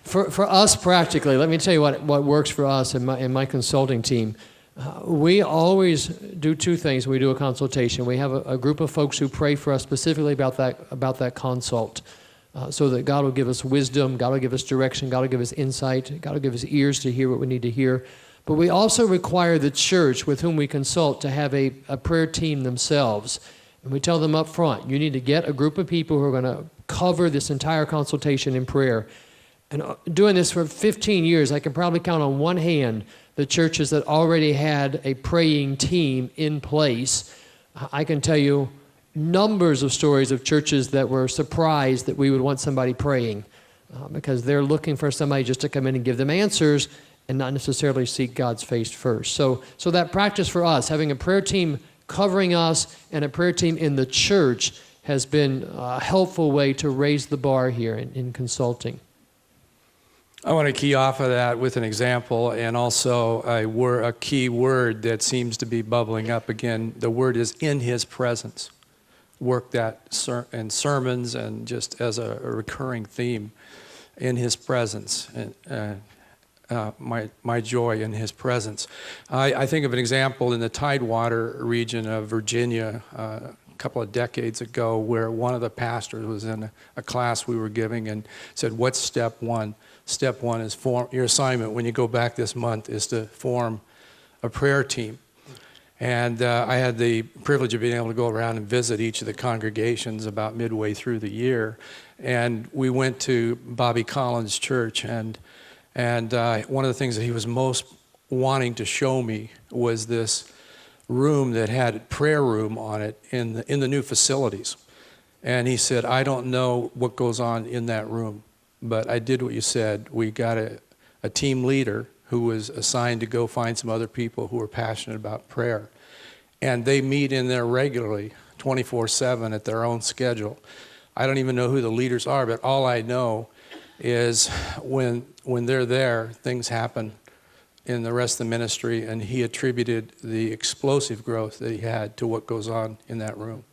For us practically, let me tell you what works for us in my consulting team. We always do two things. We do a consultation. We have a group of folks who pray for us specifically about that consult, so that God will give us wisdom, God will give us direction, God will give us insight, God will give us ears to hear what we need to hear. But we also require the church with whom we consult to have a prayer team themselves. And we tell them up front, you need to get a group of people who are going to cover this entire consultation in prayer. And doing this for 15 years, I can probably count on one hand the churches that already had a praying team in place. I can tell you numbers of stories of churches that were surprised that we would want somebody praying because they're looking for somebody just to come in and give them answers and not necessarily seek God's face first. So that practice for us, having a prayer team covering us and a prayer team in the church, has been a helpful way to raise the bar here in consulting. I want to key off of that with an example and also a key word that seems to be bubbling up again. The word is in His presence. Work that in sermons and just as a recurring theme, in His presence. My joy in His presence. I think of an example in the Tidewater region of Virginia a couple of decades ago where one of the pastors was in a class we were giving and said, what's step one? Step one is your assignment when you go back this month is to form a prayer team. And I had the privilege of being able to go around and visit each of the congregations about midway through the year. And we went to Bobby Collins' church, and one of the things that he was most wanting to show me was this room that had prayer room on it in the new facilities. And he said, I don't know what goes on in that room, but I did what you said. We got a team leader who was assigned to go find some other people who were passionate about prayer. And they meet in there regularly, 24/7 at their own schedule. I don't even know who the leaders are, but all I know is when they're there, things happen in the rest of the ministry, and he attributed the explosive growth that he had to what goes on in that room.